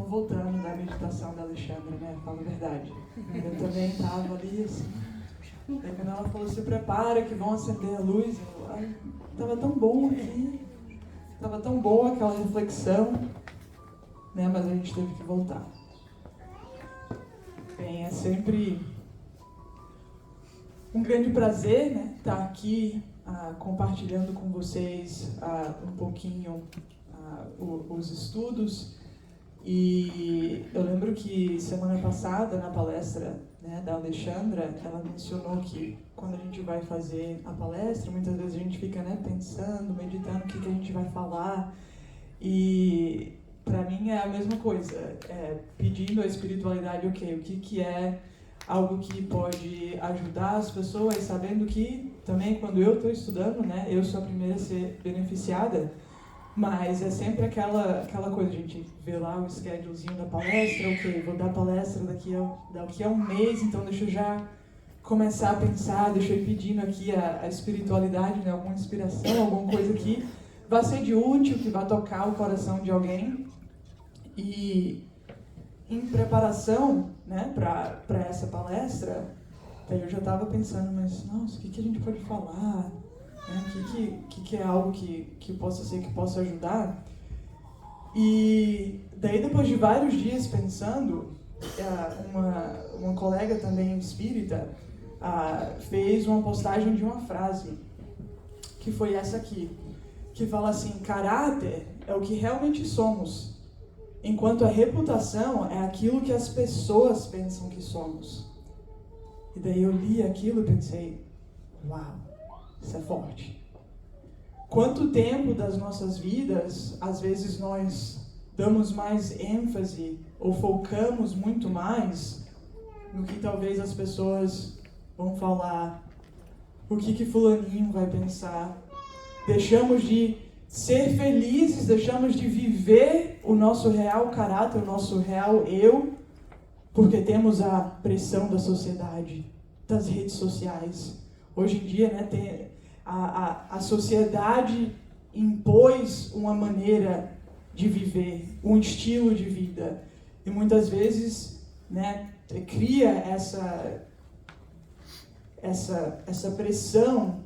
voltando da meditação da Alexandra, né? Fala a verdade. Eu também estava ali, assim. Daí quando ela falou, se prepara que vão acender a luz, estava tão bom aqui. Estava tão boa aquela reflexão, né? Mas a gente teve que voltar. Bem, é sempre um grande prazer, né? Estar aqui compartilhando com vocês um pouquinho os estudos. E eu lembro que semana passada, na palestra, né, da Alexandra, ela mencionou que quando a gente vai fazer a palestra, muitas vezes a gente fica, né, pensando, meditando o que a gente vai falar. E para mim é a mesma coisa, pedindo a espiritualidade, o que é algo que pode ajudar as pessoas, sabendo que também quando eu estou estudando, né, eu sou a primeira a ser beneficiada. Mas é sempre aquela coisa, a gente vê lá o schedulezinho da palestra, vou dar palestra daqui a um mês, então deixa eu já começar a pensar, deixa eu ir pedindo aqui a espiritualidade, né, alguma inspiração, alguma coisa que vai ser de útil, que vai tocar o coração de alguém. E em preparação, né, para essa palestra, aí eu já estava pensando, mas nossa, o que a gente pode falar? Que é algo que possa ser, que possa ajudar. E daí, depois de vários dias pensando, uma colega também espírita fez uma postagem de uma frase, que foi essa aqui, que fala assim: caráter é o que realmente somos, enquanto a reputação é aquilo que as pessoas pensam que somos. E daí eu li aquilo e pensei, uau, isso é forte. Quanto tempo das nossas vidas, às vezes nós damos mais ênfase ou focamos muito mais no que talvez as pessoas vão falar, o que fulaninho vai pensar. Deixamos de ser felizes, deixamos de viver o nosso real caráter, o nosso real eu, porque temos a pressão da sociedade, das redes sociais. Hoje em dia, né, a sociedade impôs uma maneira de viver, um estilo de vida. E muitas vezes, né, cria essa pressão.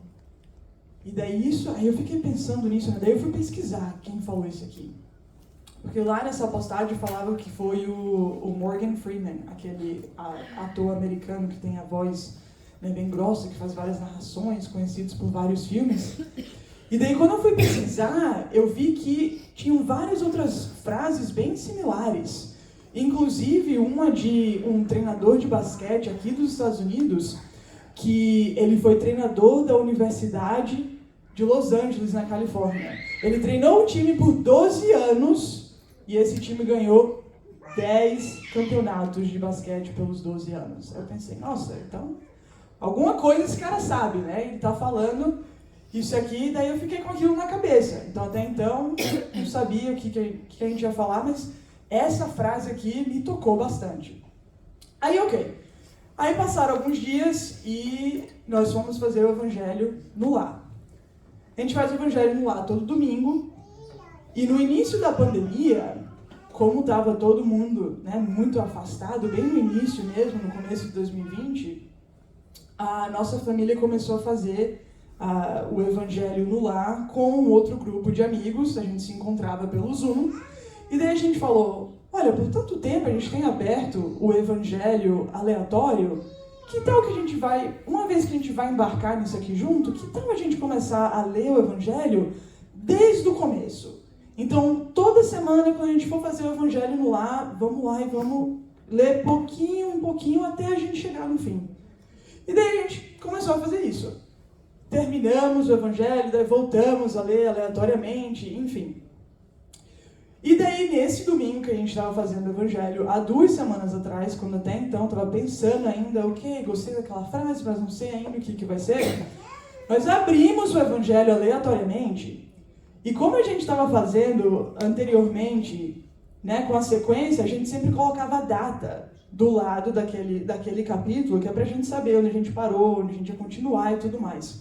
E daí aí eu fiquei pensando nisso, né? Daí eu fui pesquisar quem falou isso aqui. Porque lá nessa postagem falava que foi o Morgan Freeman, aquele ator americano que tem a voz, né, bem grossa, que faz várias narrações, conhecidos por vários filmes. E daí quando eu fui pesquisar, eu vi que tinham várias outras frases bem similares. Inclusive uma de um treinador de basquete aqui dos Estados Unidos, que ele foi treinador da Universidade de Los Angeles, na Califórnia. Ele treinou o time por 12 anos e esse time ganhou 10 campeonatos de basquete pelos 12 anos. Eu pensei, nossa, então alguma coisa esse cara sabe, né? Ele tá falando isso aqui, daí eu fiquei com aquilo na cabeça. Então até então não sabia o que a gente ia falar, mas essa frase aqui me tocou bastante. Aí ok. Aí passaram alguns dias e nós fomos fazer o Evangelho no lar. A gente faz o Evangelho no lar todo domingo. E no início da pandemia, como estava todo mundo, né, muito afastado, bem no início mesmo, no começo de 2020, a nossa família começou a fazer o Evangelho no lar com um outro grupo de amigos. A gente se encontrava pelo Zoom. E daí a gente falou, olha, por tanto tempo a gente tem aberto o Evangelho aleatório, que tal que a gente vai, uma vez que a gente vai embarcar nisso aqui junto, que tal a gente começar a ler o Evangelho desde o começo? Então, toda semana, quando a gente for fazer o Evangelho no lar, vamos lá e vamos ler pouquinho em pouquinho até a gente chegar no fim. E daí a gente começou a fazer isso. Terminamos o Evangelho, daí voltamos a ler aleatoriamente, enfim. E daí, nesse domingo que a gente estava fazendo o Evangelho, há 2 semanas atrás, quando até então estava pensando ainda, gostei daquela frase, mas não sei ainda o que vai ser, nós abrimos o Evangelho aleatoriamente, e como a gente estava fazendo anteriormente, né, com a sequência, a gente sempre colocava a data do lado daquele capítulo, que é para a gente saber onde a gente parou, onde a gente ia continuar e tudo mais.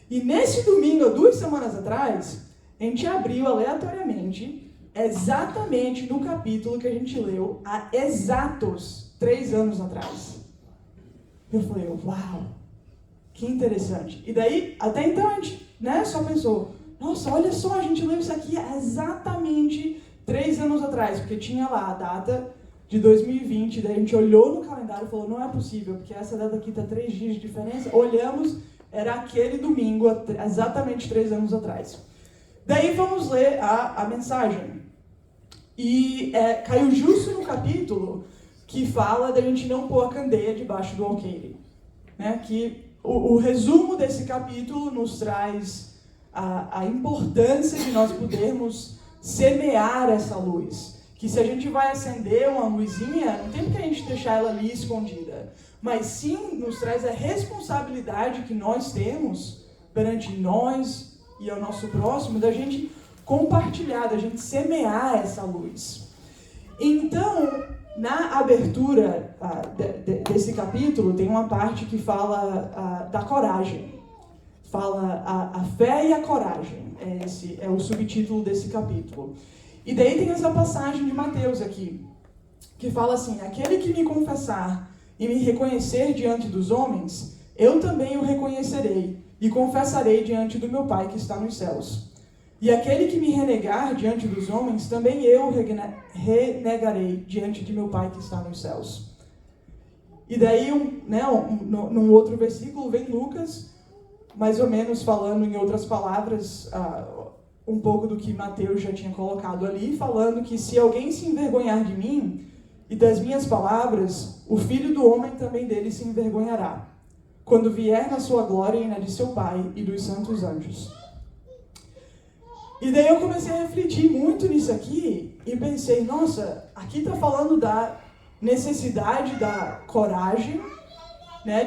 E nesse domingo, há 2 semanas atrás, a gente abriu aleatoriamente exatamente no capítulo que a gente leu há exatos 3 anos atrás. Eu falei, uau, que interessante. E daí, até então, a gente só pensou, nossa, olha só, a gente leu isso aqui há exatamente 3 anos atrás, porque tinha lá a data de 2020, daí a gente olhou no calendário e falou, não é possível, porque essa data aqui está 3 dias de diferença. Olhamos, era aquele domingo, exatamente 3 anos atrás. Daí vamos ler a mensagem. E caiu justo no capítulo que fala da gente não pôr a candeia debaixo do alqueire. Né? Que o resumo desse capítulo nos traz a importância de nós podermos semear essa luz. Que se a gente vai acender uma luzinha, não tem porque a gente deixar ela ali escondida. Mas sim nos traz a responsabilidade que nós temos perante nós e ao nosso próximo, da gente compartilhar, da gente semear essa luz. Então, na abertura desse capítulo, tem uma parte que fala da coragem. Fala a fé e a coragem. Esse é o subtítulo desse capítulo. E daí tem essa passagem de Mateus aqui, que fala assim, aquele que me confessar e me reconhecer diante dos homens, eu também o reconhecerei e confessarei diante do meu Pai que está nos céus. E aquele que me renegar diante dos homens, também eu renegarei diante de meu Pai que está nos céus. E daí, num outro versículo, vem Lucas, mais ou menos falando em outras palavras, um pouco do que Mateus já tinha colocado ali, falando que se alguém se envergonhar de mim e das minhas palavras, o Filho do Homem também dele se envergonhará, quando vier na sua glória e na de seu Pai e dos santos anjos. E daí eu comecei a refletir muito nisso aqui e pensei, nossa, aqui está falando da necessidade da coragem,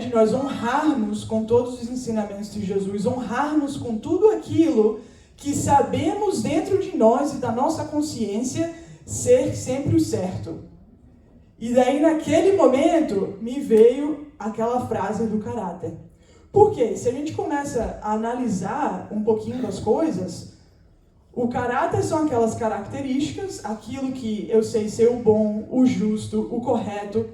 de nós honrarmos com todos os ensinamentos de Jesus, honrarmos com tudo aquilo que sabemos dentro de nós e da nossa consciência ser sempre o certo. E daí, naquele momento, me veio aquela frase do caráter. Por quê? Se a gente começa a analisar um pouquinho das coisas, o caráter são aquelas características, aquilo que eu sei ser o bom, o justo, o correto,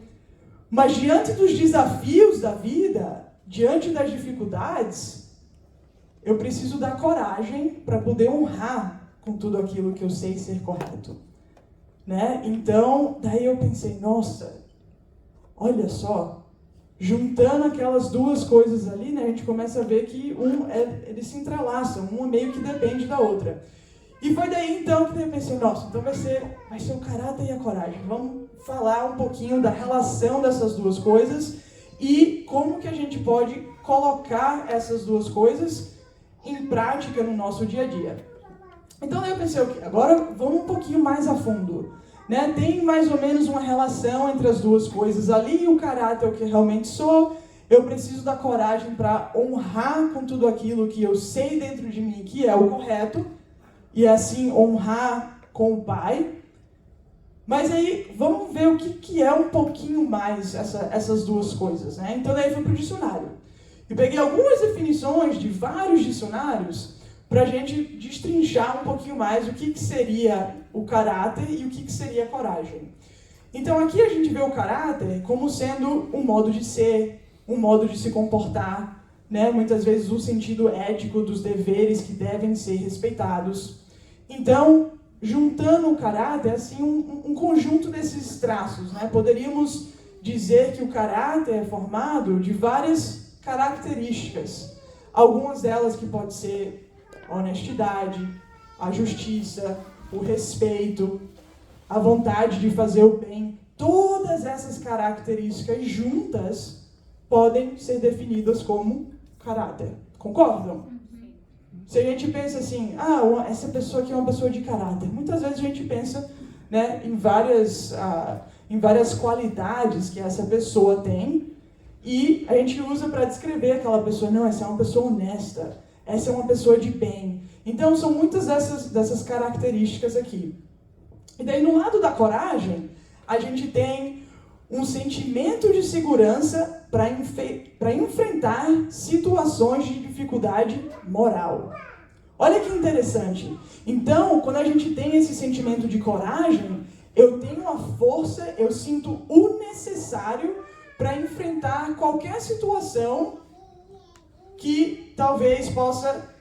mas diante dos desafios da vida, diante das dificuldades, eu preciso da coragem para poder honrar com tudo aquilo que eu sei ser correto. Então, daí eu pensei, nossa, olha só, juntando aquelas duas coisas ali, a gente começa a ver que eles se entrelaçam, uma meio que depende da outra. E foi daí então que eu pensei, nossa, então vai ser o caráter e a coragem. Vamos falar um pouquinho da relação dessas duas coisas e como que a gente pode colocar essas duas coisas em prática no nosso dia a dia. Então eu pensei, ok, agora vamos um pouquinho mais a fundo. Tem mais ou menos uma relação entre as duas coisas ali, o caráter é o que realmente sou, eu preciso da coragem para honrar com tudo aquilo que eu sei dentro de mim que é o correto, e assim honrar com o Pai. Mas aí, vamos ver o que é um pouquinho mais essas duas coisas, Então daí fui para o dicionário. Eu peguei algumas definições de vários dicionários para a gente destrinchar um pouquinho mais o que seria o caráter e o que seria a coragem. Então aqui a gente vê o caráter como sendo um modo de ser, um modo de se comportar, muitas vezes o sentido ético dos deveres que devem ser respeitados. Então, juntando o caráter, assim, um conjunto desses traços, Poderíamos dizer que o caráter é formado de várias características. Algumas delas que pode ser a honestidade, a justiça, o respeito, a vontade de fazer o bem. Todas essas características juntas podem ser definidas como caráter. Concordam? Se a gente pensa assim, essa pessoa aqui é uma pessoa de caráter, muitas vezes a gente pensa em várias qualidades que essa pessoa tem e a gente usa para descrever aquela pessoa. Não, essa é uma pessoa honesta, essa é uma pessoa de bem. Então são muitas dessas características aqui. E daí no lado da coragem, a gente tem um sentimento de segurança para enfrentar situações de dificuldade moral. Olha que interessante. Então, quando a gente tem esse sentimento de coragem, eu tenho a força, eu sinto o necessário para enfrentar qualquer situação que talvez possa,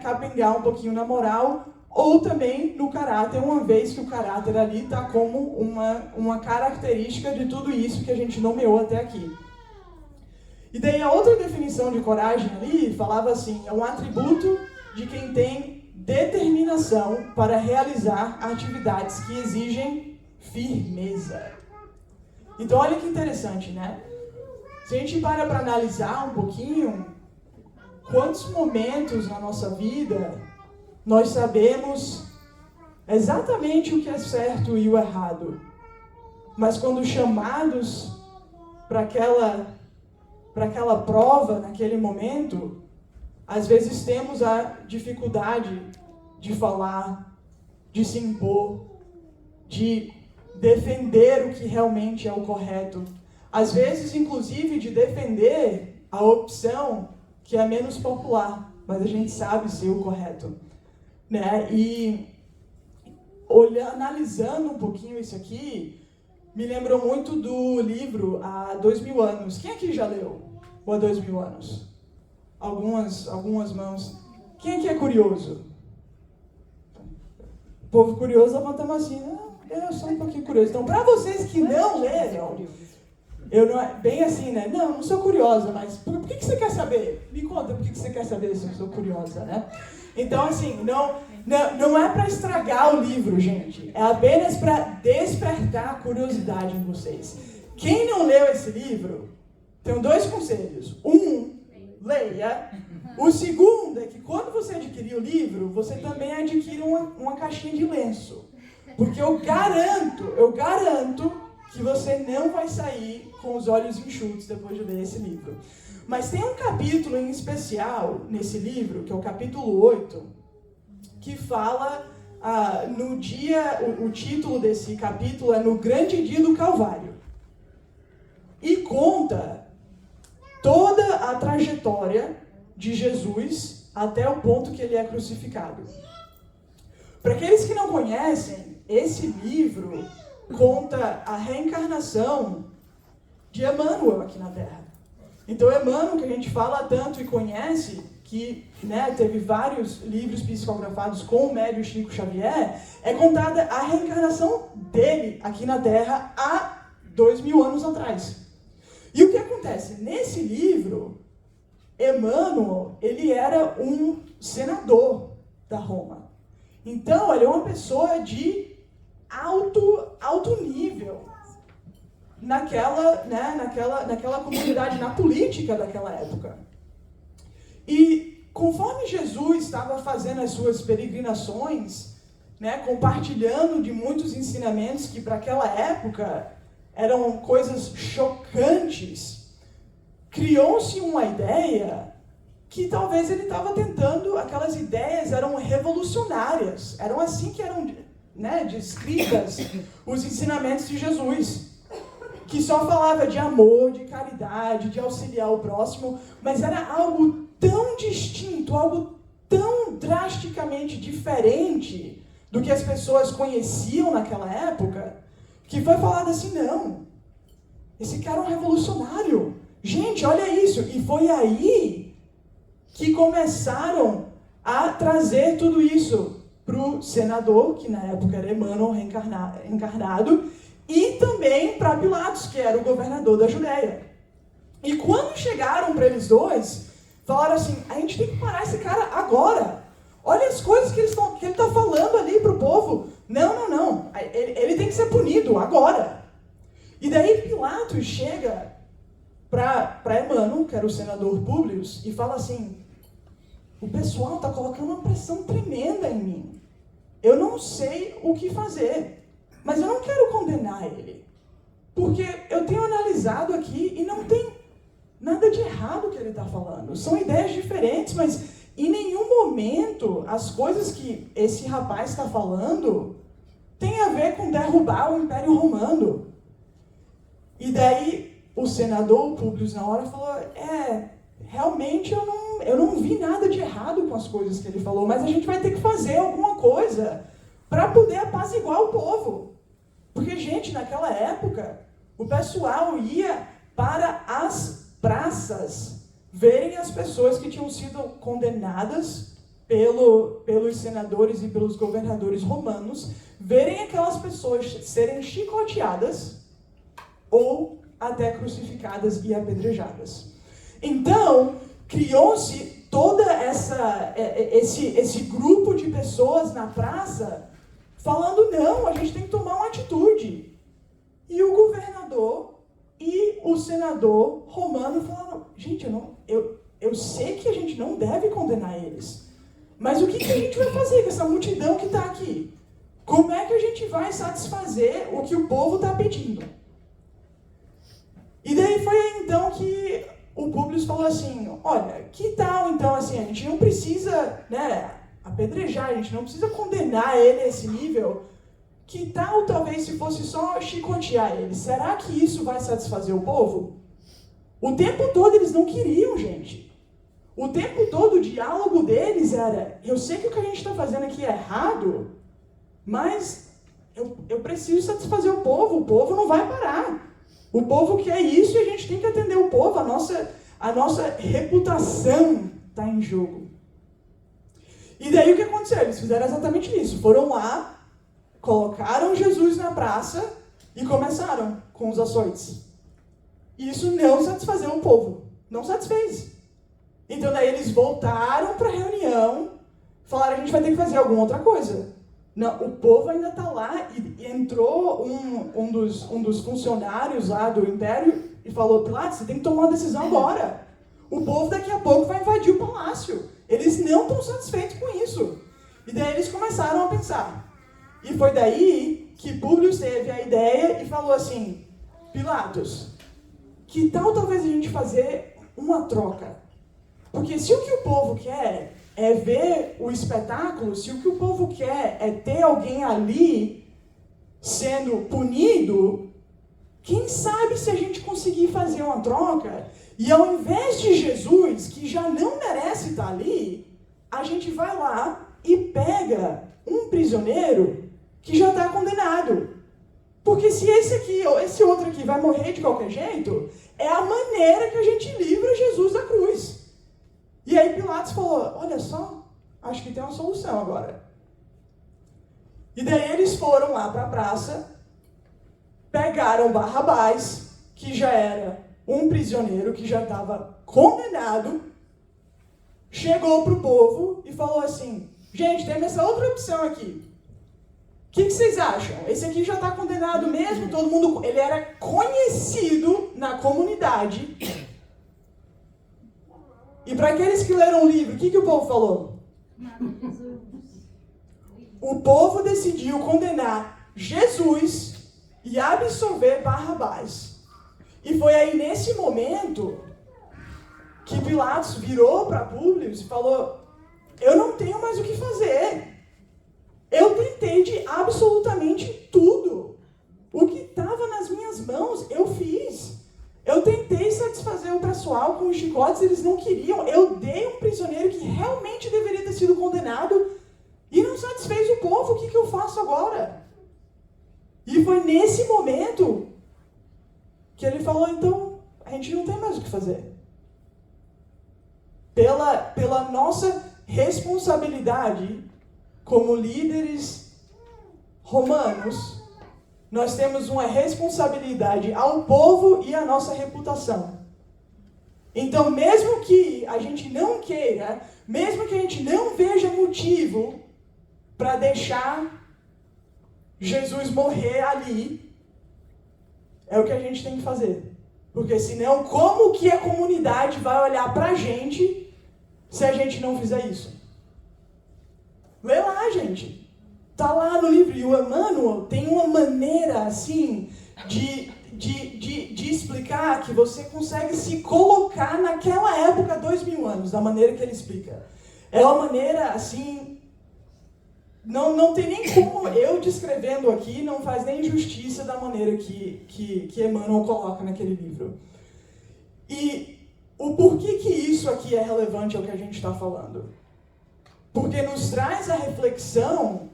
capengar um pouquinho na moral ou também no caráter, uma vez que o caráter ali está como uma característica de tudo isso que a gente nomeou até aqui. E daí a outra definição de coragem ali falava assim, é um atributo de quem tem determinação para realizar atividades que exigem firmeza. Então olha que interessante, né? Se a gente para analisar um pouquinho, quantos momentos na nossa vida nós sabemos exatamente o que é certo e o errado, mas quando chamados para aquela prova, naquele momento, às vezes temos a dificuldade de falar, de se impor, de defender o que realmente é o correto. Às vezes, inclusive, de defender a opção que é menos popular, mas a gente sabe ser o correto. Né? E analisando um pouquinho isso aqui, me lembrou muito do livro Há 2000 Anos. Quem aqui já leu o Há 2000 Anos? Algumas mãos. Quem aqui é curioso? O povo curioso levanta a mão assim, eu sou um pouquinho curioso. Então, para vocês que não leram, eu não é bem assim, né? Não sou curiosa, mas por que você quer saber? Me conta por que você quer saber se eu sou curiosa, né? Então, assim, não é para estragar o livro, gente. É apenas para despertar a curiosidade em vocês. Quem não leu esse livro, tenho 2 conselhos. Leia. O segundo é que quando você adquirir o livro, você também adquire uma caixinha de lenço. Porque eu garanto que você não vai sair com os olhos enxutos depois de ler esse livro. Mas tem um capítulo em especial nesse livro, que é o capítulo 8, que fala no dia, o título desse capítulo é No Grande Dia do Calvário. E conta toda a trajetória de Jesus até o ponto que ele é crucificado. Para aqueles que não conhecem, esse livro conta a reencarnação de Emmanuel aqui na Terra. Então, Emmanuel, que a gente fala tanto e conhece, que teve vários livros psicografados com o médium Chico Xavier, é contada a reencarnação dele aqui na Terra há 2000 anos atrás. E o que acontece? Nesse livro, Emmanuel, ele era um senador da Roma. Então, ele é uma pessoa de alto nível naquela comunidade, na política daquela época. E conforme Jesus estava fazendo as suas peregrinações, compartilhando de muitos ensinamentos que para aquela época eram coisas chocantes, criou-se uma ideia que talvez ele estava tentando, aquelas ideias eram revolucionárias, eram assim que eram descritas os ensinamentos de Jesus, que só falava de amor, de caridade, de auxiliar o próximo, mas era algo tão distinto, algo tão drasticamente diferente do que as pessoas conheciam naquela época, que foi falado assim, não, esse cara é um revolucionário, gente, olha isso, e foi aí que começaram a trazer tudo isso para o senador, que na época era Emmanuel encarnado, e também para Pilatos, que era o governador da Judéia. E quando chegaram para eles dois, falaram assim, a gente tem que parar esse cara agora. Olha as coisas que ele está falando ali para o povo. Não. Ele tem que ser punido agora. E daí Pilatos chega para Emmanuel, que era o senador Públio, e fala assim, o pessoal está colocando uma pressão tremenda em mim. Eu não sei o que fazer, mas eu não quero condenar ele. Porque eu tenho analisado aqui e não tem nada de errado que ele está falando. São ideias diferentes, mas em nenhum momento as coisas que esse rapaz está falando tem a ver com derrubar o Império Romano. E daí o senador Públio na hora falou, realmente eu não vi nada de errado com as coisas que ele falou, mas a gente vai ter que fazer alguma coisa para poder apaziguar o povo. Porque, gente, naquela época, o pessoal ia para as praças verem as pessoas que tinham sido condenadas pelos senadores e pelos governadores romanos, verem aquelas pessoas serem chicoteadas ou até crucificadas e apedrejadas. Então, criou-se toda esse grupo de pessoas na praça falando, não, a gente tem que tomar uma atitude. E o governador e o senador romano falaram, gente, eu sei que a gente não deve condenar eles, mas o que a gente vai fazer com essa multidão que está aqui? Como é que a gente vai satisfazer o que o povo está pedindo? E daí foi aí então que o Públio falou assim, olha, que tal então assim, a gente não precisa, né, apedrejar, a gente não precisa condenar ele a esse nível. Que tal talvez se fosse só chicotear ele? Será que isso vai satisfazer o povo? O tempo todo eles não queriam, gente. O tempo todo o diálogo deles era, eu sei que o que a gente está fazendo aqui é errado, mas eu preciso satisfazer o povo não vai parar. O povo quer isso e a gente tem que atender o povo, a nossa reputação está em jogo. E daí o que aconteceu? Eles fizeram exatamente isso, foram lá, colocaram Jesus na praça e começaram com os açoites. E isso não satisfazeu o povo, não satisfez. Então daí eles voltaram para a reunião, falaram, a gente vai ter que fazer alguma outra coisa. Não, o povo ainda está lá e entrou um dos funcionários lá do império e falou, Pilatos, você tem que tomar uma decisão agora. O povo daqui a pouco vai invadir o palácio. Eles não estão satisfeitos com isso. E daí eles começaram a pensar. E foi daí que Públio teve a ideia e falou assim, Pilatos, que tal talvez a gente fazer uma troca? Porque se o que o povo quer é ver o espetáculo, se o que o povo quer é ter alguém ali sendo punido, quem sabe se a gente conseguir fazer uma troca e ao invés de Jesus, que já não merece estar ali, a gente vai lá e pega um prisioneiro que já está condenado. Porque se esse aqui ou esse outro aqui vai morrer de qualquer jeito, é a maneira que a gente livra Jesus da cruz. E aí Pilatos falou, olha só, acho que tem uma solução agora. E daí eles foram lá para a praça, pegaram Barrabás, que já era um prisioneiro, que já estava condenado, chegou para o povo e falou assim, gente, tem essa outra opção aqui. O que vocês acham? Esse aqui já está condenado mesmo, todo mundo, ele era conhecido na comunidade. E para aqueles que leram o livro, o que o povo falou? O povo decidiu condenar Jesus e absolver Barrabás. E foi aí nesse momento que Pilatos virou para Públio e falou, eu não tenho mais o que fazer. Eu tentei de absolutamente tudo. O que estava nas minhas mãos, eu fiz. Eu tentei satisfazer o pessoal com os chicotes, eles não queriam. Eu dei um prisioneiro que realmente deveria ter sido condenado e não satisfez o povo. O que eu faço agora? E foi nesse momento que ele falou, então, a gente não tem mais o que fazer. Pela nossa responsabilidade como líderes romanos, nós temos uma responsabilidade ao povo e à nossa reputação. Então, mesmo que a gente não queira, mesmo que a gente não veja motivo para deixar Jesus morrer ali, é o que a gente tem que fazer. Porque senão, como que a comunidade vai olhar para a gente se a gente não fizer isso? Lê lá, gente. Tá lá no livro. E o Emmanuel tem uma maneira, assim, de explicar que você consegue se colocar naquela época, 2000 anos, da maneira que ele explica. É uma maneira, assim, não tem nem como eu descrevendo aqui, não faz nem justiça da maneira que Emmanuel coloca naquele livro. E o porquê que isso aqui é relevante ao que a gente está falando. Porque nos traz a reflexão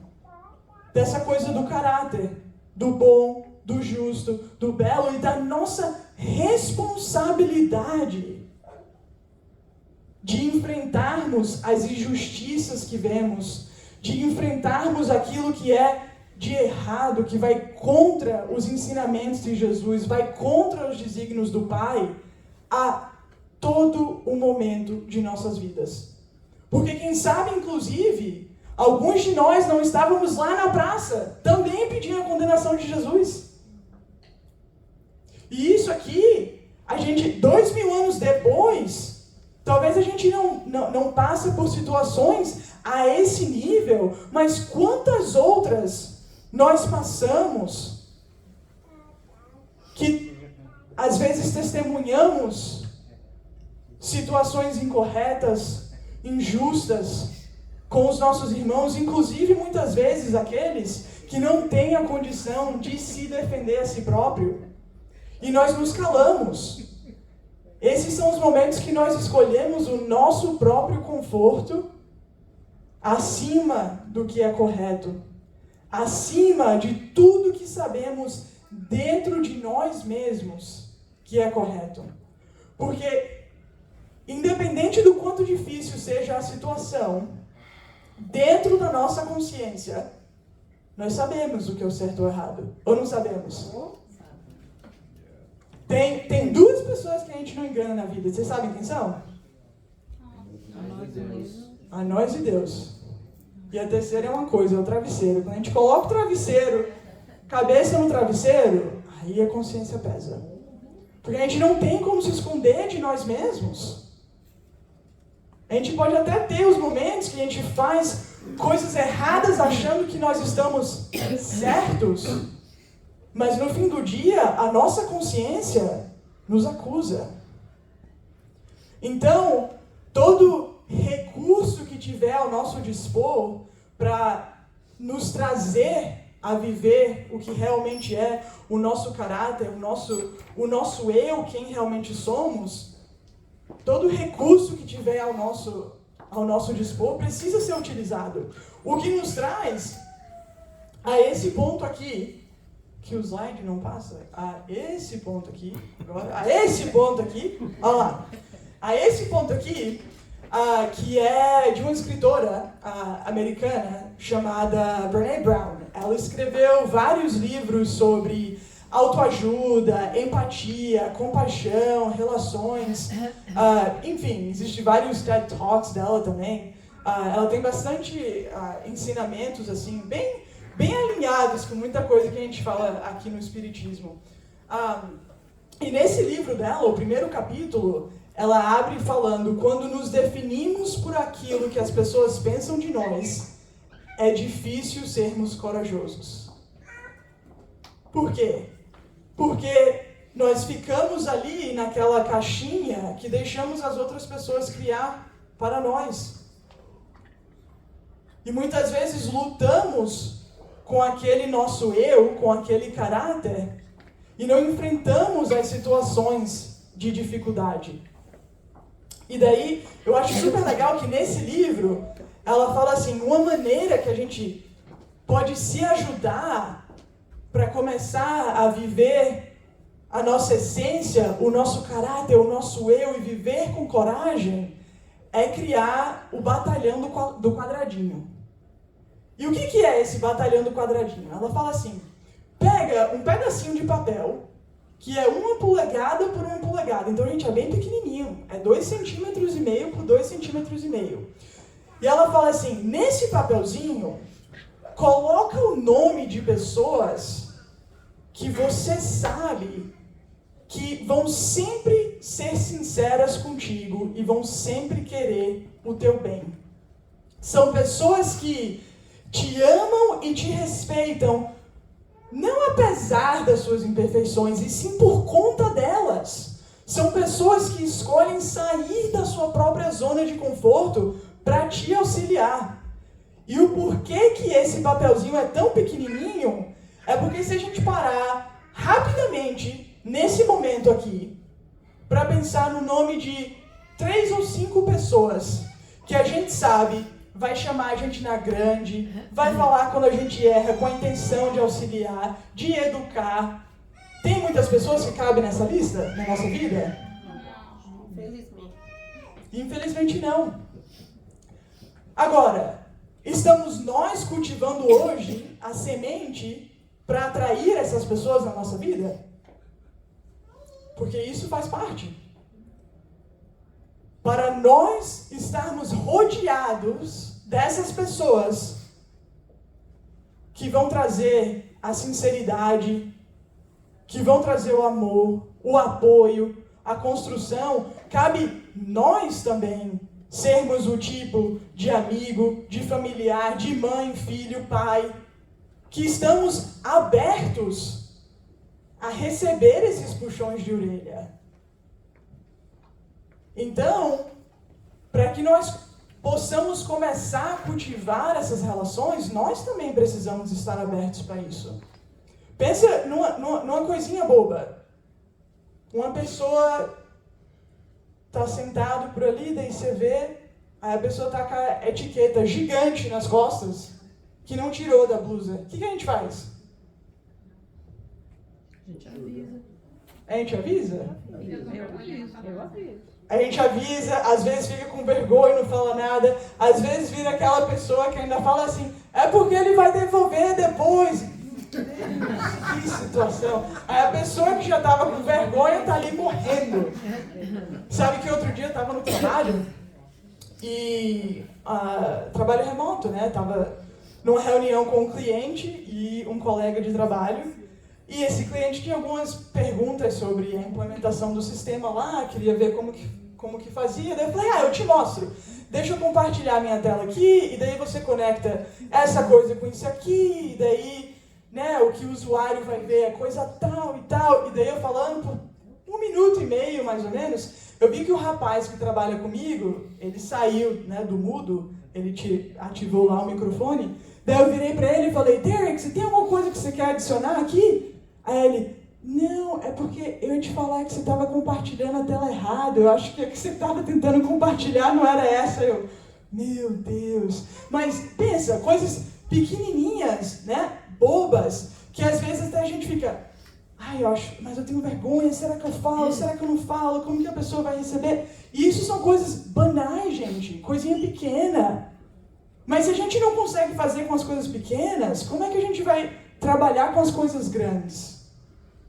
dessa coisa do caráter, do bom, do justo, do belo e da nossa responsabilidade de enfrentarmos as injustiças que vemos, de enfrentarmos aquilo que é de errado, que vai contra os ensinamentos de Jesus, vai contra os desígnios do Pai, a todo o momento de nossas vidas. Porque quem sabe, inclusive, alguns de nós não estávamos lá na praça, também pedindo a condenação de Jesus. E isso aqui, a gente, 2000 anos depois, talvez a gente não passe por situações a esse nível, mas quantas outras nós passamos que às vezes testemunhamos situações incorretas, injustas com os nossos irmãos, inclusive muitas vezes aqueles que não têm a condição de se defender a si próprio. E nós nos calamos. Esses são os momentos que nós escolhemos o nosso próprio conforto acima do que é correto, acima de tudo que sabemos dentro de nós mesmos que é correto. Porque, independente do quanto difícil seja a situação, dentro da nossa consciência, nós sabemos o que é o certo ou errado. Ou não sabemos? Tem duas pessoas que a gente não engana na vida. Vocês sabem quem são? A nós e Deus. E a terceira é uma coisa, é o travesseiro. Quando a gente coloca o travesseiro, cabeça no travesseiro, aí a consciência pesa. Porque a gente não tem como se esconder de nós mesmos. A gente pode até ter os momentos que a gente faz coisas erradas achando que nós estamos certos, mas no fim do dia, a nossa consciência nos acusa. Então, todo recurso que tiver ao nosso dispor para nos trazer a viver o que realmente é o nosso caráter, o nosso eu, quem realmente somos, todo recurso que tiver ao nosso dispor precisa ser utilizado. O que nos traz a esse ponto aqui, que o slide não passa, a esse ponto aqui, olha lá, a esse ponto aqui, que é de uma escritora americana chamada Brené Brown. Ela escreveu vários livros sobre autoajuda, empatia, compaixão, relações, enfim, existem vários TED Talks dela também. Ela tem bastante ensinamentos assim, bem alinhados com muita coisa que a gente fala aqui no Espiritismo. E nesse livro dela, o primeiro capítulo, ela abre falando: quando nos definimos por aquilo que as pessoas pensam de nós, é difícil sermos corajosos. Por quê? Porque nós ficamos ali naquela caixinha que deixamos as outras pessoas criar para nós. E muitas vezes lutamos com aquele nosso eu, com aquele caráter, e não enfrentamos as situações de dificuldade. E daí, eu acho super legal que nesse livro, ela fala assim, uma maneira que a gente pode se ajudar para começar a viver a nossa essência, o nosso caráter, o nosso eu, e viver com coragem, é criar o batalhão do quadradinho. E o que é esse batalhão do quadradinho? Ela fala assim, pega um pedacinho de papel, que é 1 polegada por 1 polegada. Então, gente, é bem pequenininho. É 2,5 cm por 2,5 cm. E ela fala assim, nesse papelzinho, coloca o nome de pessoas que você sabe que vão sempre ser sinceras contigo e vão sempre querer o teu bem. São pessoas que te amam e te respeitam, não apesar das suas imperfeições, e sim por conta delas. São pessoas que escolhem sair da sua própria zona de conforto para te auxiliar. E o porquê que esse papelzinho é tão pequenininho é porque se a gente parar rapidamente, nesse momento aqui, para pensar no nome de 3 ou 5 pessoas que a gente sabe vai chamar a gente na grande, vai falar quando a gente erra com a intenção de auxiliar, de educar. Tem muitas pessoas que cabem nessa lista na nossa vida? Não, infelizmente. Infelizmente não. Agora, estamos nós cultivando hoje a semente para atrair essas pessoas na nossa vida? Porque isso faz parte. Para nós estarmos rodeados dessas pessoas que vão trazer a sinceridade, que vão trazer o amor, o apoio, a construção, cabe nós também sermos o tipo de amigo, de familiar, de mãe, filho, pai, que estamos abertos a receber esses puxões de orelha. Então, para que nós possamos começar a cultivar essas relações, nós também precisamos estar abertos para isso. Pensa numa coisinha boba. Uma pessoa está sentado por ali, daí você vê, aí a pessoa está com a etiqueta gigante nas costas, que não tirou da blusa. O que a gente faz? A gente avisa. A gente avisa? Eu aviso. A gente avisa, às vezes fica com vergonha e não fala nada, às vezes vira aquela pessoa que ainda fala assim, é porque ele vai devolver depois. Que situação. Aí a pessoa que já estava com vergonha está ali morrendo. Sabe que outro dia eu estava no trabalho e trabalho remoto, né? Estava numa reunião com um cliente e um colega de trabalho. E esse cliente tinha algumas perguntas sobre a implementação do sistema lá, queria ver como que fazia. Daí eu falei, eu te mostro. Deixa eu compartilhar minha tela aqui, e daí você conecta essa coisa com isso aqui, e daí, né, o que o usuário vai ver é coisa tal e tal. E daí eu falando por 1 minuto e meio, mais ou menos, eu vi que o rapaz que trabalha comigo, ele saiu, né, do mudo, ele ativou lá o microfone. Daí eu virei pra ele e falei, Derek, você tem alguma coisa que você quer adicionar aqui? Aí ele, não, é porque eu ia te falar que você estava compartilhando a tela errada, eu acho que a que você estava tentando compartilhar não era essa. Eu, meu Deus. Mas pensa, coisas pequenininhas, né, bobas, que às vezes até a gente fica, eu acho, mas eu tenho vergonha, será que eu falo, será que eu não falo, como que a pessoa vai receber? E isso são coisas banais, gente, coisinha pequena. Mas se a gente não consegue fazer com as coisas pequenas, como é que a gente vai trabalhar com as coisas grandes?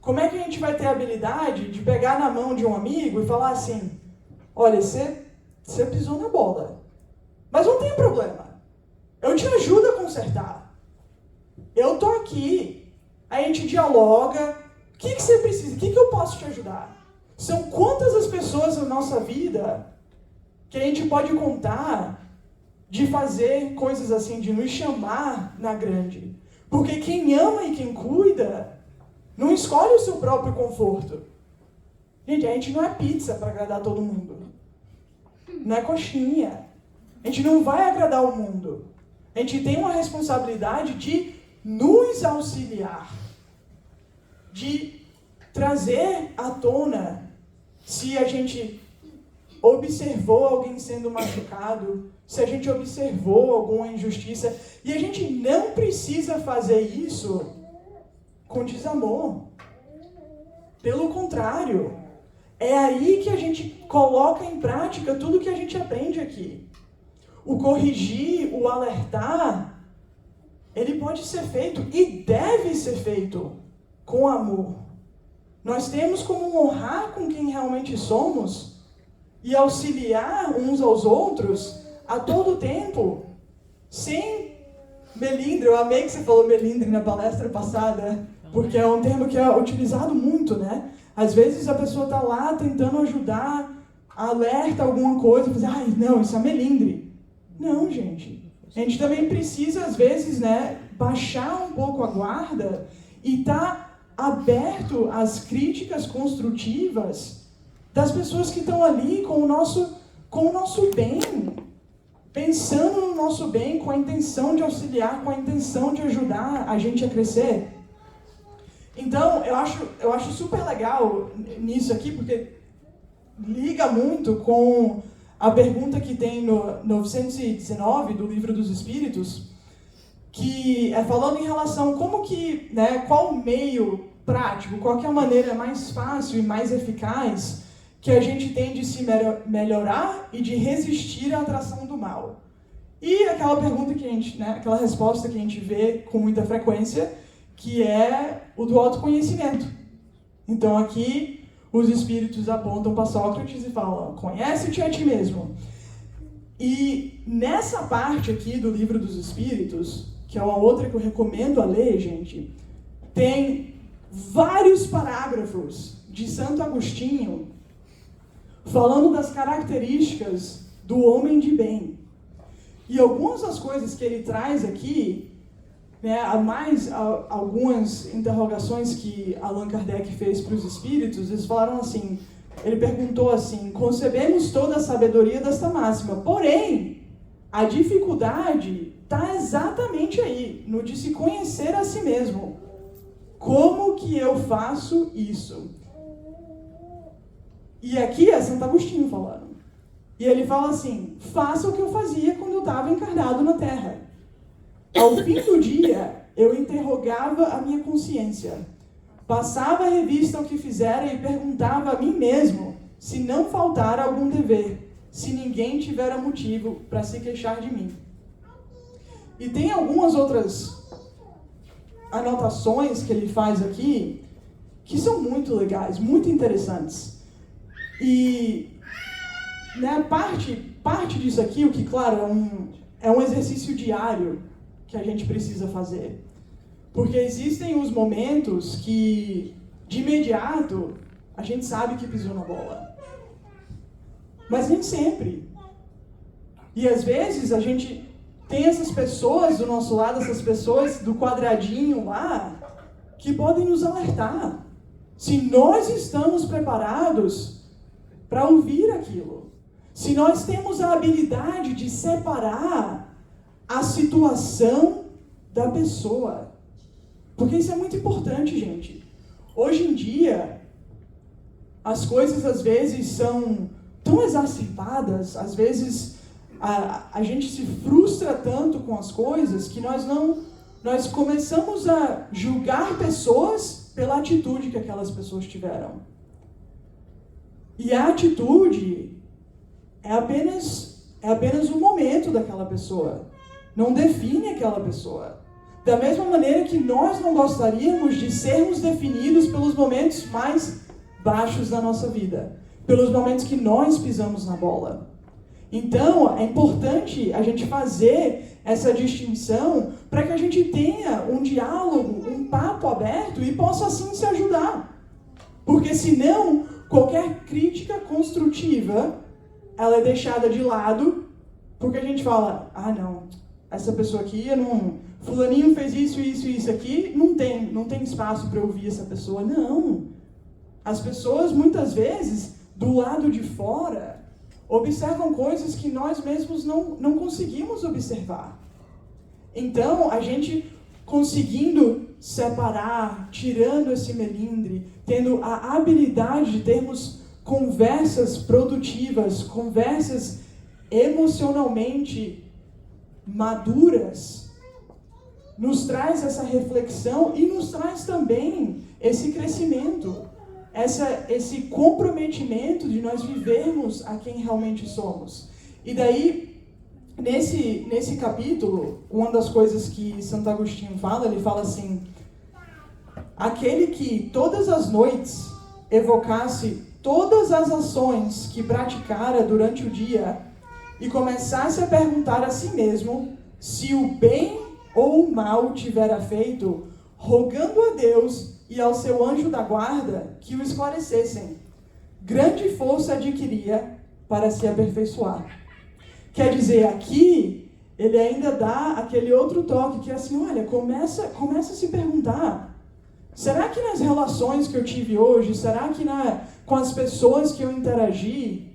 Como é que a gente vai ter a habilidade de pegar na mão de um amigo e falar assim, olha, você pisou na bola, mas não tem problema, eu te ajudo a consertar, eu tô aqui, a gente dialoga, o que você precisa, o que eu posso te ajudar? São quantas as pessoas na nossa vida que a gente pode contar de fazer coisas assim, de nos chamar na grande. Porque quem ama e quem cuida não escolhe o seu próprio conforto. Gente, a gente não é pizza para agradar todo mundo. Não é coxinha. A gente não vai agradar o mundo. A gente tem uma responsabilidade de nos auxiliar, de trazer à tona se a gente observou alguém sendo machucado, se a gente observou alguma injustiça. E a gente não precisa fazer isso com desamor. Pelo contrário, é aí que a gente coloca em prática tudo que a gente aprende aqui. O corrigir, o alertar, ele pode ser feito e deve ser feito com amor. Nós temos como honrar com quem realmente somos e auxiliar uns aos outros a todo tempo, sem melindre. Eu amei que você falou melindre na palestra passada, porque é um termo que é utilizado muito, né? Às vezes a pessoa está lá tentando ajudar, alerta alguma coisa, e diz, não, isso é melindre. Não, gente. A gente também precisa, às vezes, né, baixar um pouco a guarda e estar aberto às críticas construtivas das pessoas que estão ali com o nosso bem, pensando no nosso bem, com a intenção de auxiliar, com a intenção de ajudar a gente a crescer. Então, eu acho super legal nisso aqui, porque liga muito com a pergunta que tem no 919 do Livro dos Espíritos, que é falando em relação como que, né, qual o meio prático, qual que é a maneira mais fácil e mais eficaz que a gente tem de se melhorar e de resistir à atração do mal. E aquela pergunta que a gente, né, aquela resposta que a gente vê com muita frequência, que é o do autoconhecimento. Então aqui os espíritos apontam para Sócrates e falam: conhece-te a ti mesmo. E nessa parte aqui do Livro dos Espíritos, que é uma outra que eu recomendo a ler, gente, tem vários parágrafos de Santo Agostinho falando das características do homem de bem. E algumas das coisas que ele traz aqui, né, algumas interrogações que Allan Kardec fez para os espíritos, eles falaram assim, ele perguntou assim: concebemos toda a sabedoria desta máxima, porém, a dificuldade está exatamente aí, no de se conhecer a si mesmo. Como que eu faço isso? E aqui é Santo Agostinho falando. E ele fala assim: faça o que eu fazia quando eu estava encarnado na Terra. Ao fim do dia, eu interrogava a minha consciência. Passava a revista ao que fizera e perguntava a mim mesmo se não faltar algum dever, se ninguém tivera motivo para se queixar de mim. E tem algumas outras anotações que ele faz aqui que são muito legais, muito interessantes. E, né, parte disso aqui, o que, claro, é um exercício diário que a gente precisa fazer. Porque existem os momentos que, de imediato, a gente sabe que pisou na bola. Mas nem sempre. E às vezes a gente tem essas pessoas do nosso lado, essas pessoas do quadradinho lá, que podem nos alertar. Se nós estamos preparados para ouvir aquilo. Se nós temos a habilidade de separar a situação da pessoa. Porque isso é muito importante, gente. Hoje em dia, as coisas às vezes são tão exacerbadas, às vezes a gente se frustra tanto com as coisas que nós começamos a julgar pessoas pela atitude que aquelas pessoas tiveram. E a atitude é apenas o momento daquela pessoa. Não define aquela pessoa. Da mesma maneira que nós não gostaríamos de sermos definidos pelos momentos mais baixos da nossa vida. Pelos momentos que nós pisamos na bola. Então, é importante a gente fazer essa distinção para que a gente tenha um diálogo, um papo aberto e possa assim se ajudar. Porque senão, qualquer crítica construtiva, ela é deixada de lado, porque a gente fala: ah, não, essa pessoa aqui, fulaninho fez isso aqui, não tem espaço para ouvir essa pessoa. Não. As pessoas, muitas vezes, do lado de fora, observam coisas que nós mesmos não conseguimos observar. Então, a gente conseguindo separar, tirando esse melindre, tendo a habilidade de termos conversas produtivas, conversas emocionalmente maduras, nos traz essa reflexão e nos traz também esse crescimento, esse comprometimento de nós vivermos a quem realmente somos. E daí, nesse capítulo, uma das coisas que Santo Agostinho fala, ele fala assim: aquele que todas as noites evocasse todas as ações que praticara durante o dia e começasse a perguntar a si mesmo se o bem ou o mal tivera feito, rogando a Deus e ao seu anjo da guarda que o esclarecessem, grande força adquiria para se aperfeiçoar. Quer dizer, aqui ele ainda dá aquele outro toque que é assim: olha, começa a se perguntar: será que nas relações que eu tive hoje, será que com as pessoas que eu interagi,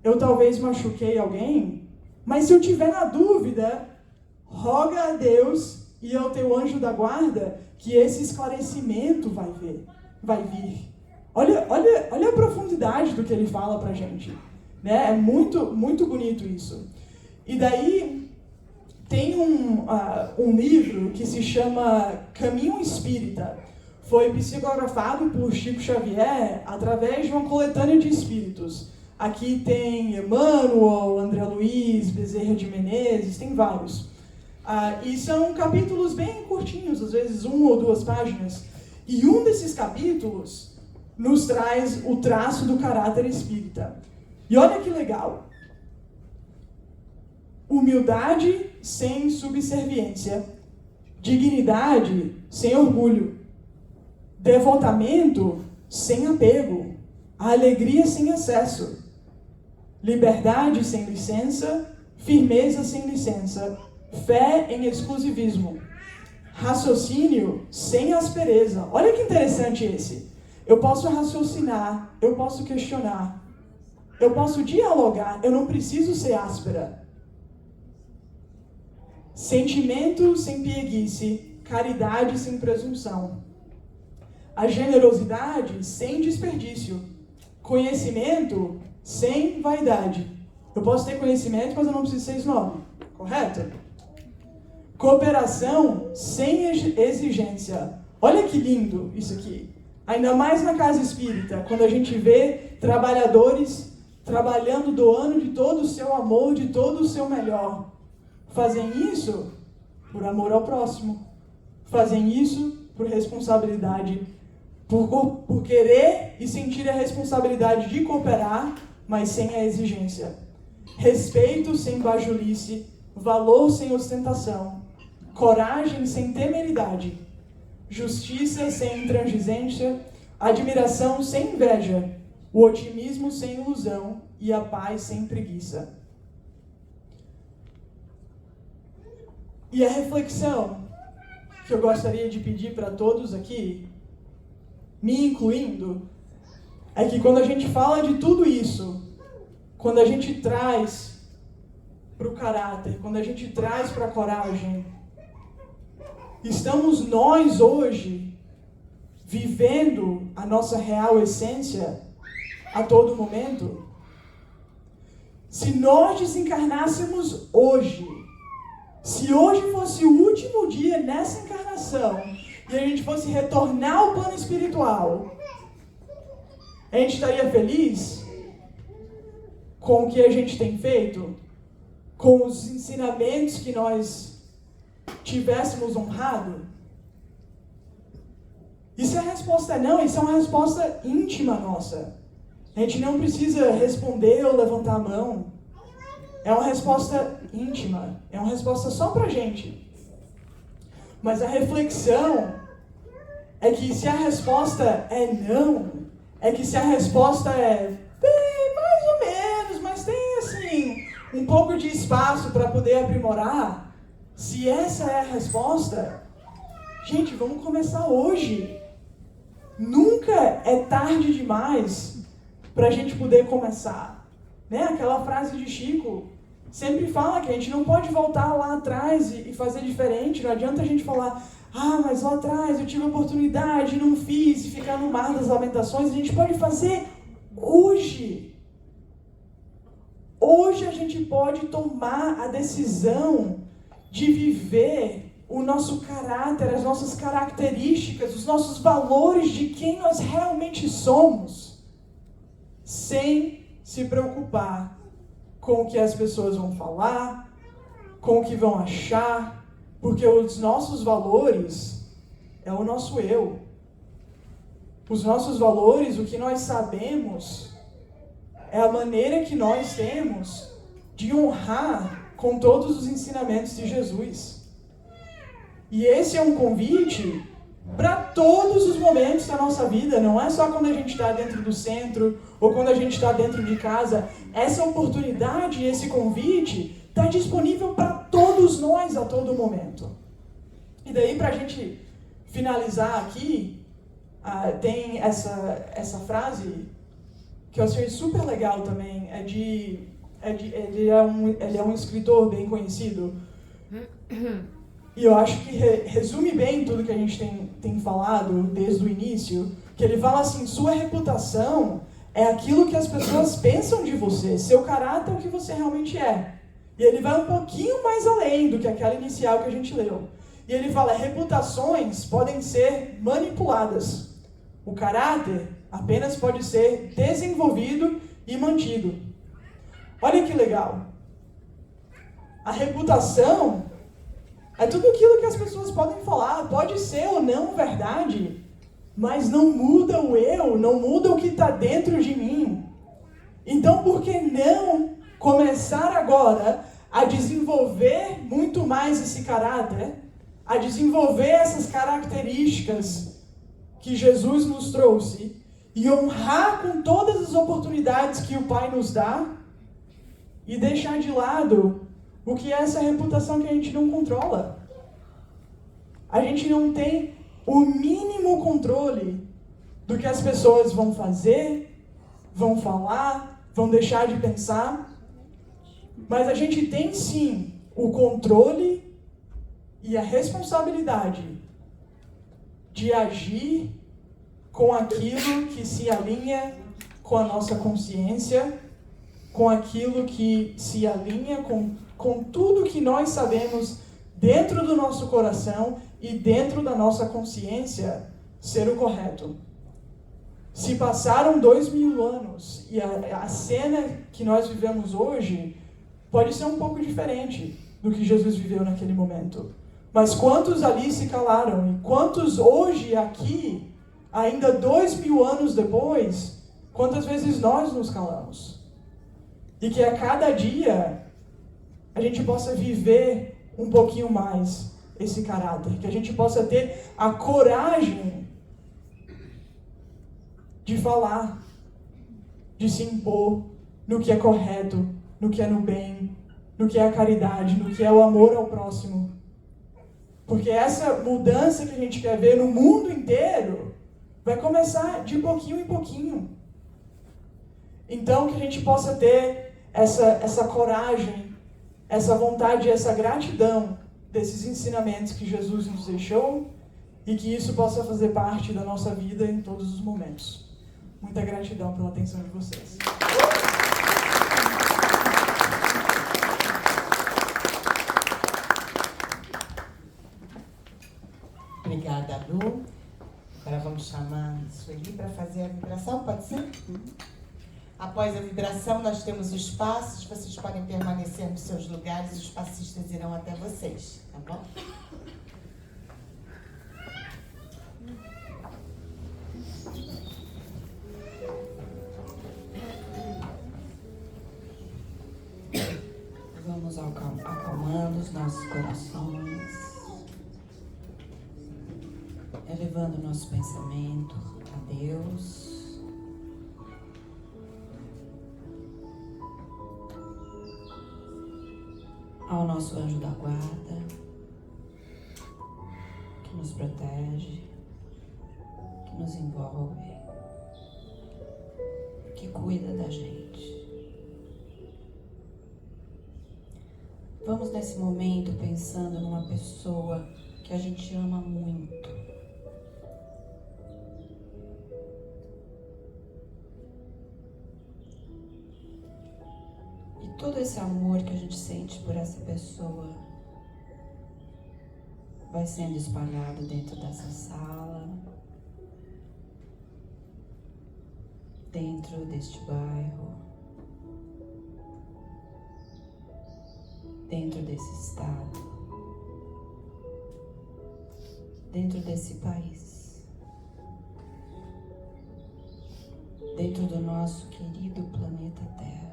eu talvez machuquei alguém? Mas se eu tiver na dúvida, roga a Deus e ao teu anjo da guarda que esse esclarecimento vai vir. Olha a profundidade do que ele fala pra gente. Né? É muito, muito bonito isso. E daí tem um livro que se chama Caminho Espírita. Foi psicografado por Chico Xavier através de uma coletânea de espíritos. Aqui tem Emmanuel, André Luiz, Bezerra de Menezes, tem vários. E são capítulos bem curtinhos, às vezes 1 ou 2 páginas. E um desses capítulos nos traz o traço do caráter espírita. E olha que legal. Humildade sem subserviência. Dignidade sem orgulho. Devotamento sem apego. Alegria sem excesso. Liberdade sem licença. Firmeza sem licença. Fé em exclusivismo. Raciocínio sem aspereza. Olha que interessante esse. Eu posso raciocinar, eu posso questionar, eu posso dialogar, eu não preciso ser áspera. Sentimento sem pieguice, caridade sem presunção. A generosidade sem desperdício. Conhecimento sem vaidade. Eu posso ter conhecimento, mas eu não preciso ser snob. Correto? Cooperação sem exigência. Olha que lindo isso aqui. Ainda mais na casa espírita, quando a gente vê trabalhadores trabalhando, doando de todo o seu amor, de todo o seu melhor. Fazem isso por amor ao próximo. Fazem isso por responsabilidade. Por querer e sentir a responsabilidade de cooperar, mas sem a exigência. Respeito sem bajulice. Valor sem ostentação. Coragem sem temeridade. Justiça sem intransigência, admiração sem inveja, o otimismo sem ilusão e a paz sem preguiça. E a reflexão que eu gostaria de pedir para todos aqui, me incluindo, é que quando a gente fala de tudo isso, quando a gente traz para o caráter, quando a gente traz para a coragem, estamos nós hoje vivendo a nossa real essência a todo momento? Se nós desencarnássemos hoje, se hoje fosse o último dia nessa encarnação e a gente fosse retornar ao plano espiritual, a gente estaria feliz com o que a gente tem feito? Com os ensinamentos que nós tivéssemos honrado? E se a resposta é não, isso é uma resposta íntima nossa. A gente não precisa responder ou levantar a mão. É uma resposta íntima. É uma resposta só pra gente. Mas a reflexão é que se a resposta é não, é que se a resposta é mais ou menos, mas tem assim um pouco de espaço para poder aprimorar, se essa é a resposta, gente, vamos começar hoje. Nunca é tarde demais para a gente poder começar. Né? Aquela frase de Chico sempre fala que a gente não pode voltar lá atrás e fazer diferente. Não adianta a gente falar, mas lá atrás eu tive a oportunidade, não fiz, e ficar no mar das lamentações. A gente pode fazer hoje. Hoje a gente pode tomar a decisão de viver o nosso caráter, as nossas características, os nossos valores de quem nós realmente somos, sem se preocupar com o que as pessoas vão falar, com o que vão achar, porque os nossos valores é o nosso eu. Os nossos valores, o que nós sabemos, é a maneira que nós temos de honrar com todos os ensinamentos de Jesus. E esse é um convite para todos os momentos da nossa vida, não é só quando a gente está dentro do centro ou quando a gente está dentro de casa. Essa oportunidade, esse convite está disponível para todos nós a todo momento. E daí, para a gente finalizar aqui, tem essa frase que eu achei super legal também. Ele é um escritor bem conhecido. E eu acho que resume bem tudo que a gente tem falado desde o início, Que ele fala assim, sua reputação é aquilo que as pessoas pensam de você, seu caráter é o que você realmente é. E ele vai um pouquinho mais além do que aquela inicial que a gente leu. E ele fala, reputações podem ser manipuladas. O caráter apenas pode ser desenvolvido e mantido. Olha que legal. A reputação é tudo aquilo que as pessoas podem falar, pode ser ou não verdade, mas não muda o eu, não muda o que está dentro de mim. Então, por que não começar agora a desenvolver muito mais esse caráter, a desenvolver essas características que Jesus nos trouxe e honrar com todas as oportunidades que o Pai nos dá e deixar de lado o que é essa reputação que a gente não controla. A gente não tem o mínimo controle do que as pessoas vão fazer, vão falar, vão deixar de pensar. Mas a gente tem sim o controle e a responsabilidade de agir com aquilo que se alinha com a nossa consciência, com aquilo que se alinha com tudo que nós sabemos dentro do nosso coração e dentro da nossa consciência ser o correto. Se passaram 2000 anos e a cena que nós vivemos hoje pode ser um pouco diferente do que Jesus viveu naquele momento. Mas quantos ali se calaram? E quantos hoje aqui, ainda 2000 anos depois, quantas vezes nós nos calamos? E que a cada dia a gente possa viver um pouquinho mais esse caráter. Que a gente possa ter a coragem de falar, de se impor no que é correto, no que é no bem, no que é a caridade, no que é o amor ao próximo. Porque essa mudança que a gente quer ver no mundo inteiro vai começar de pouquinho em pouquinho. Então, que a gente possa ter essa coragem, essa vontade, essa gratidão desses ensinamentos que Jesus nos deixou e que isso possa fazer parte da nossa vida em todos os momentos. Muita gratidão pela atenção de vocês. Obrigada, Lu. Agora vamos chamar a Sueli para fazer a vibração, pode ser? Após a vibração, nós temos os passos. Vocês podem permanecer nos seus lugares, os passistas irão até vocês, tá bom? Vamos acalmando os nossos corações, elevando o nosso pensamento a Deus. Ao nosso anjo da guarda, que nos protege, que nos envolve, que cuida da gente. Vamos nesse momento pensando numa pessoa que a gente ama muito. E todo esse amor que a gente sente por essa pessoa vai sendo espalhado dentro dessa sala, dentro deste bairro, dentro desse estado, dentro desse país, dentro do nosso querido planeta Terra.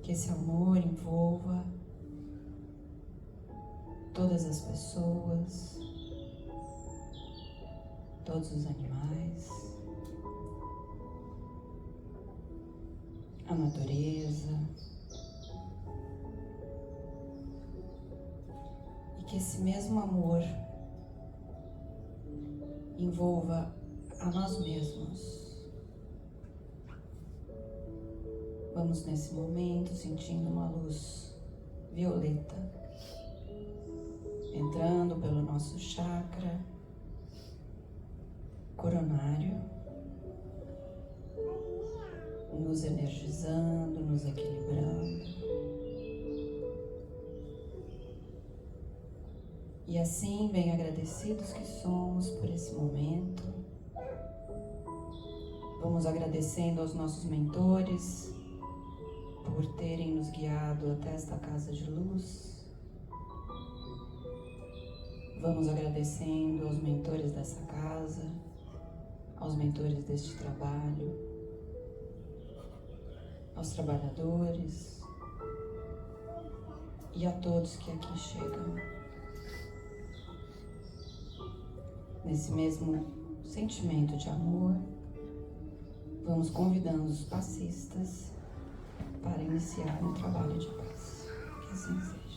Que esse amor envolva todas as pessoas, todos os animais, a natureza, e que esse mesmo amor envolva a nós mesmos. Vamos nesse momento sentindo uma luz violeta entrando pelo nosso chakra coronário, nos energizando, nos equilibrando. E assim, bem agradecidos que somos por esse momento, vamos agradecendo aos nossos mentores por terem nos guiado até esta casa de luz. Vamos agradecendo aos mentores dessa casa, aos mentores deste trabalho, aos trabalhadores e a todos que aqui chegam. Nesse mesmo sentimento de amor, vamos convidando os passistas para iniciar um trabalho de paz. Que assim seja.